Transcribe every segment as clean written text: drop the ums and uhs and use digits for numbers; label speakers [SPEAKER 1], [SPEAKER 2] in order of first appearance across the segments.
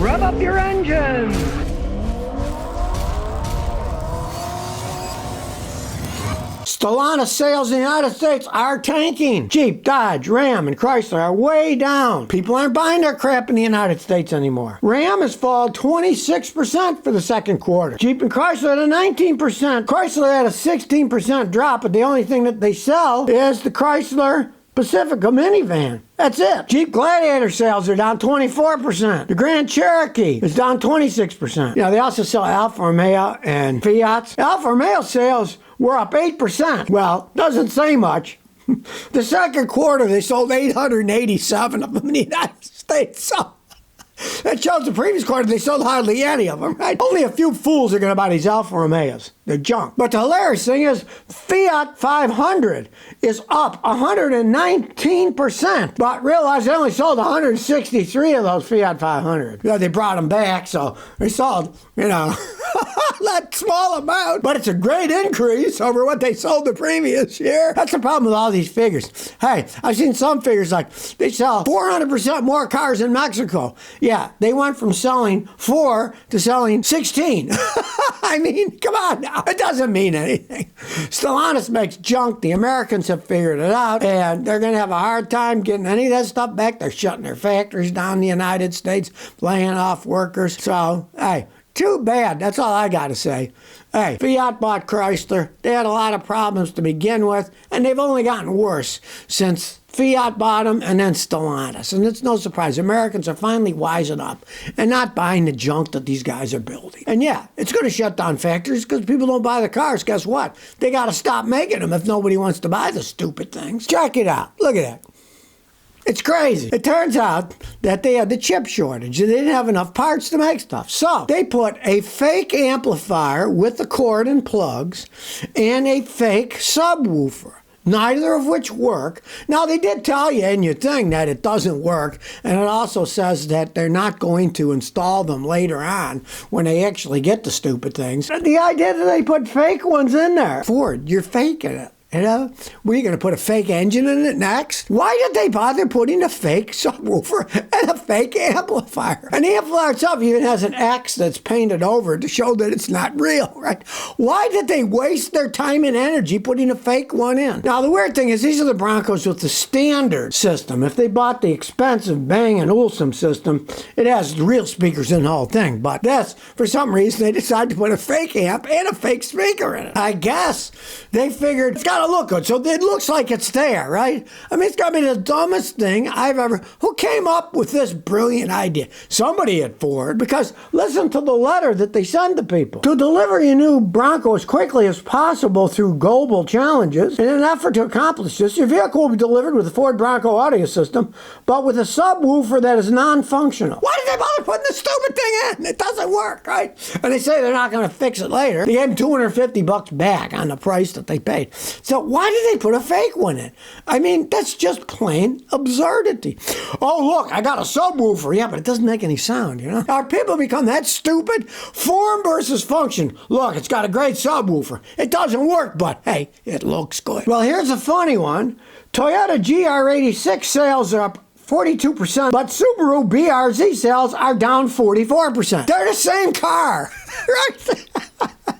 [SPEAKER 1] Rev up your engines!
[SPEAKER 2] Starliner sales in the United States are tanking. Jeep, Dodge, Ram, and Chrysler are way down. People aren't buying their crap in the United States anymore. Ram has fallen 26% for the second quarter. Jeep and Chrysler at a 19%. Chrysler had a 16% drop, but the only thing that they sell is the Chrysler Pacifica minivan. That's it. Jeep Gladiator sales are down 24%. The Grand Cherokee is down 26%. They also sell Alfa Romeo and Fiat. Alfa Romeo sales were up 8%. Well, doesn't say much. The second quarter, they sold 887 of them in the United States. So that shows the previous quarter they sold hardly any of them, right? Only a few fools are going to buy these Alfa Romeos. They're junk. But the hilarious thing is, Fiat 500 is up 119%. But realize they only sold 163 of those Fiat 500. They brought them back, so they sold, that small amount. But it's a great increase over what they sold the previous year. That's the problem with all these figures. Hey, I've seen some figures like they sell 400% more cars in Mexico. Yeah, they went from selling 4 to selling 16. I mean, come on now. It doesn't mean anything. Stellantis makes junk. The Americans have figured it out, and they're going to have a hard time getting any of that stuff back. They're shutting their factories down in the United States, laying off workers. So, hey, too bad. That's all I got to say. Hey, Fiat bought Chrysler. They had a lot of problems to begin with, and they've only gotten worse since Fiat bought them and then Stellantis. And it's no surprise. Americans are finally wising up and not buying the junk that these guys are building. And yeah, it's going to shut down factories because people don't buy the cars. Guess what? They got to stop making them if nobody wants to buy the stupid things. Check it out. Look at that. It's crazy. It turns out that they had the chip shortage. They didn't have enough parts to make stuff. So they put a fake amplifier with the cord and plugs and a fake subwoofer, neither of which work. Now, they did tell you in your thing that it doesn't work, and it also says that they're not going to install them later on when they actually get the stupid things. And the idea that they put fake ones in there. Ford, you're faking it. Were you going to put a fake engine in it next? Why did they bother putting a fake subwoofer and a fake amplifier? An amplifier itself even has an X that's painted over to show that it's not real, right? Why did they waste their time and energy putting a fake one in? Now, the weird thing is these are the Broncos with the standard system. If they bought the expensive Bang & Olufsen system, it has real speakers in the whole thing. But this, for some reason, they decided to put a fake amp and a fake speaker in it. I guess they figured it's got to look good, so it looks like it's there, right? I mean, it's got to be the dumbest thing I've ever... Who came up with this brilliant idea? Somebody at Ford, because listen to the letter that they send to people. To deliver your new Bronco as quickly as possible through global challenges, in an effort to accomplish this, your vehicle will be delivered with a Ford Bronco audio system, but with a subwoofer that is non-functional. Why did they bother putting this stupid thing in? It doesn't work, right? And they say they're not going to fix it later. They gave them $250 back on the price that they paid. So why did they put a fake one in? I mean, that's just plain absurdity. Oh, look, I got a subwoofer. Yeah, but it doesn't make any sound, Our people become that stupid? Form versus function. Look, it's got a great subwoofer. It doesn't work, but hey, it looks good. Well, here's a funny one. Toyota GR86 sales are up 42%, but Subaru BRZ sales are down 44%. They're the same car, right?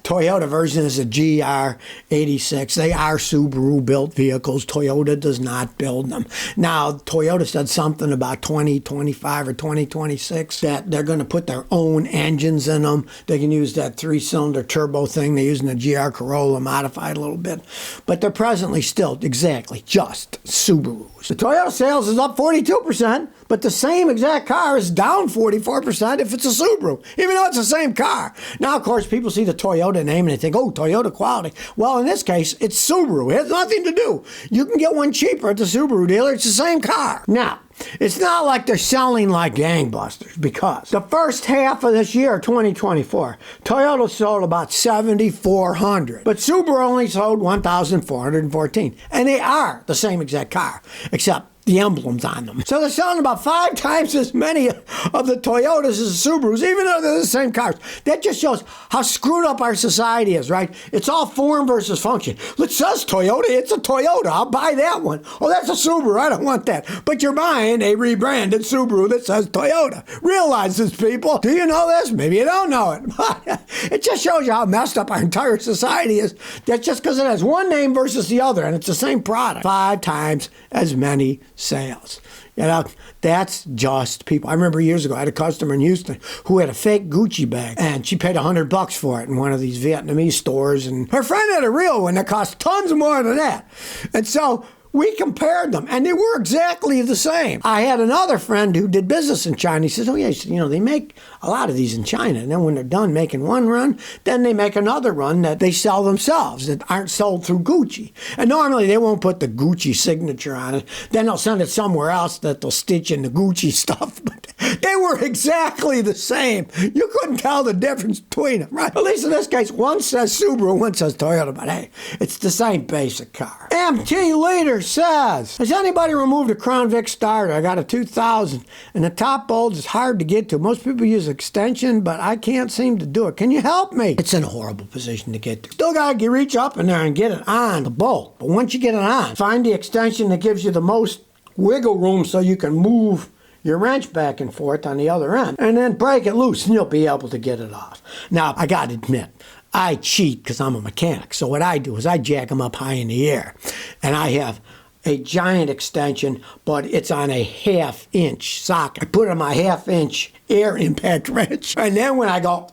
[SPEAKER 2] Toyota version is a GR86. They are Subaru-built vehicles. Toyota does not build them. Now, Toyota said something about 2025 or 2026 that they're going to put their own engines in them. They can use that 3-cylinder turbo thing they're using the GR Corolla modified a little bit. But they're presently still exactly just Subarus. The Toyota sales is up 42%, but the same exact car is down 44% if it's a Subaru, even though it's the same car. Now, of course, people see the Toyota name and they think, oh, Toyota quality. Well, in this case, it's Subaru. It has nothing to do. You can get one cheaper at the Subaru dealer. It's the same car. Now, it's not like they're selling like gangbusters, because the first half of this year, 2024, Toyota sold about 7,400, but Subaru only sold 1,414, and they are the same exact car, except the emblems on them. So they're selling about 5 times as many of the Toyotas as the Subarus, even though they're the same cars. That just shows how screwed up our society is, right? It's all form versus function. It says Toyota, it's a Toyota. I'll buy that one. Oh, that's a Subaru. I don't want that. But you're buying a rebranded Subaru that says Toyota. Realize this, people. Do you know this? Maybe you don't know it. It just shows you how messed up our entire society is. That's just because it has one name versus the other, and it's the same product. 5 times as many sales. You know, that's just people. I remember years ago, I had a customer in Houston who had a fake Gucci bag, and she paid $100 for it in one of these Vietnamese stores, and her friend had a real one that cost tons more than that. And so we compared them, and they were exactly the same. I had another friend who did business in China. He says, oh, yeah, you know, they make a lot of these in China, and then when they're done making one run, then they make another run that they sell themselves that aren't sold through Gucci. And normally they won't put the Gucci signature on it. Then they'll send it somewhere else that they'll stitch in the Gucci stuff. But they were exactly the same. You couldn't tell the difference between them, right? At least in this case, one says Subaru, one says Toyota, but hey, it's the same basic car. MT Leader says, has anybody removed a Crown Vic starter? I got a 2000, and the top bulge is hard to get to. Most people use extension, but I can't seem to do it. Can you help me? It's in a horrible position to get to. Still got to reach up in there and get it on the bolt. But once you get it on, find the extension that gives you the most wiggle room so you can move your wrench back and forth on the other end, and then break it loose, and you'll be able to get it off. Now, I got to admit, I cheat because I'm a mechanic. So what I do is I jack them up high in the air, and I have a giant extension, but it's on a 1/2-inch socket. I put it on my 1/2-inch air impact wrench, and then when I go,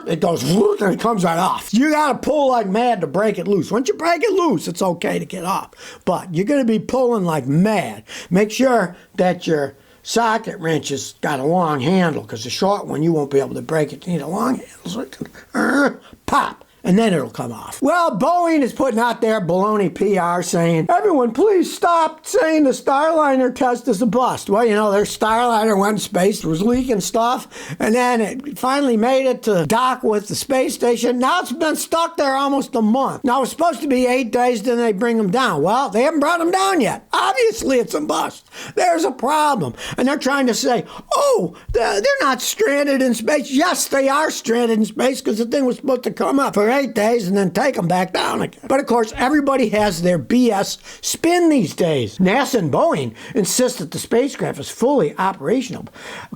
[SPEAKER 2] it goes, and it comes right off. You got to pull like mad to break it loose. Once you break it loose, it's okay to get off, but you're going to be pulling like mad. Make sure that your socket wrench has got a long handle, because the short one, you won't be able to break it. You need a long handle, so it can pop, and then it'll come off. Well, Boeing is putting out their baloney PR saying, everyone, please stop saying the Starliner test is a bust. Well, you know, their Starliner went in space, it was leaking stuff, and then it finally made it to dock with the space station. Now it's been stuck there almost a month. Now it's supposed to be 8 days, then they bring them down. Well, they haven't brought them down yet. Obviously, it's a bust. There's a problem. And they're trying to say, oh, they're not stranded in space. Yes, they are stranded in space, because the thing was supposed to come up for 8 days and then take them back down again. But of course, everybody has their BS spin these days. NASA and Boeing insist that the spacecraft is fully operational,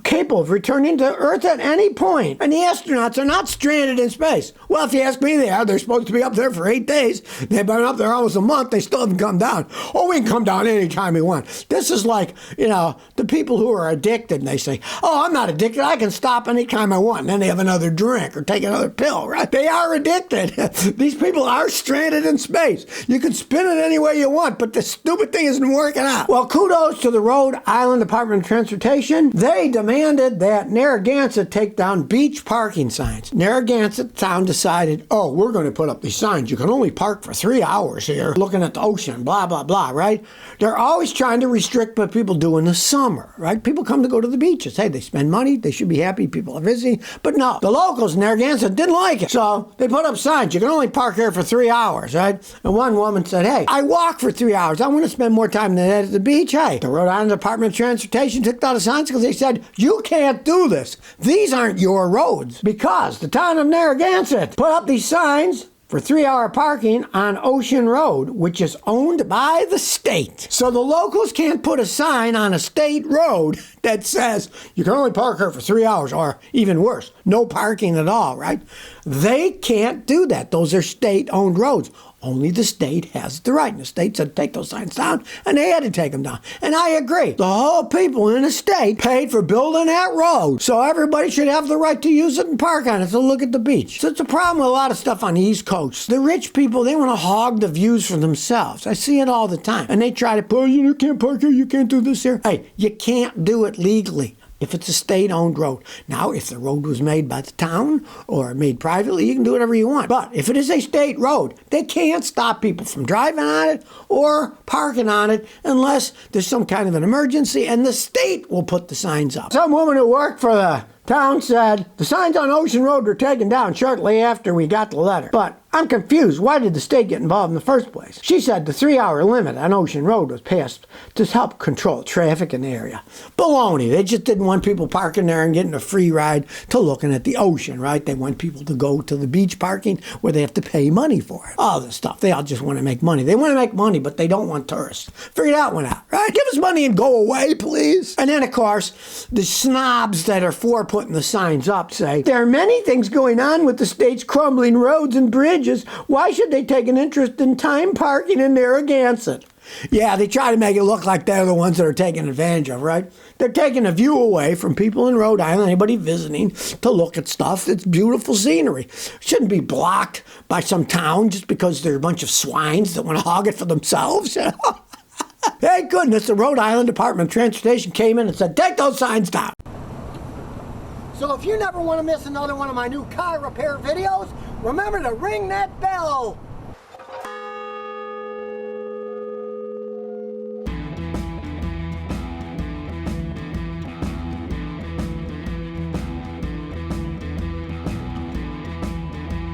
[SPEAKER 2] capable of returning to Earth at any point, and the astronauts are not stranded in space. Well, if you ask me, they are. They're supposed to be up there for 8 days. They've been up there almost a month. They still haven't come down. Oh, we can come down anytime we want. This is like, you know, the people who are addicted, and they say, oh, I'm not addicted. I can stop anytime I want. And then they have another drink or take another pill, right? They are addicted. These people are stranded in space. You can spin it any way you want, but the stupid thing isn't working out. Well, kudos to the Rhode Island Department of Transportation. They demanded that Narragansett take down beach parking signs. Narragansett town decided, oh, we're going to put up these signs. You can only park for 3 hours here looking at the ocean, blah, blah, blah, right? They're always trying to restrict what people do in the summer, right? People come to go to the beaches. Hey, they spend money. They should be happy. People are visiting. But no, the locals in Narragansett didn't like it. So they put up signs. You can only park here for 3 hours, right? And one woman said, hey, I walk for 3 hours. I want to spend more time than that at the beach. Hey, the Rhode Island Department of Transportation took down the signs because they said, you can't do this. These aren't your roads. Because the town of Narragansett put up these signs for 3-hour parking on Ocean Road, which is owned by the state. So the locals can't put a sign on a state road that says you can only park here for 3 hours, or even worse, no parking at all, right? They can't do that. Those are state-owned roads. Only the state has the right. And the state said take those signs down, and they had to take them down. And I agree. The whole people in the state paid for building that road, so everybody should have the right to use it and park on it to look at the beach. So it's a problem with a lot of stuff on the East Coast. The rich people, they want to hog the views for themselves. I see it all the time. And they try to, oh, you can't park here, you can't do this here. Hey, you can't do it legally if it's a state-owned road. Now, if the road was made by the town or made privately, you can do whatever you want. But if it is a state road, they can't stop people from driving on it or parking on it unless there's some kind of an emergency, and the state will put the signs up. Some woman who worked for the town said, the signs on Ocean Road were taken down shortly after we got the letter. But I'm confused. Why did the state get involved in the first place? She said the 3-hour limit on Ocean Road was passed to help control traffic in the area. Baloney. They just didn't want people parking there and getting a free ride to looking at the ocean, right? They want people to go to the beach parking where they have to pay money for it. All this stuff. They all just want to make money. They want to make money, but they don't want tourists. Figure that one out, right? Give us money and go away, please. And then, of course, the snobs that are for putting the signs up say, there are many things going on with the state's crumbling roads and bridges. Why should they take an interest in time parking in Narragansett? Yeah, they try to make it look like they're the ones that are taking advantage of, right? They're taking a view away from people in Rhode Island, anybody visiting, to look at stuff. It's beautiful scenery. It shouldn't be blocked by some town just because they're a bunch of swines that want to hog it for themselves. Thank goodness the Rhode Island Department of Transportation came in and said, take those signs down. So if you never want to miss another one of my new car repair videos, remember to ring that bell.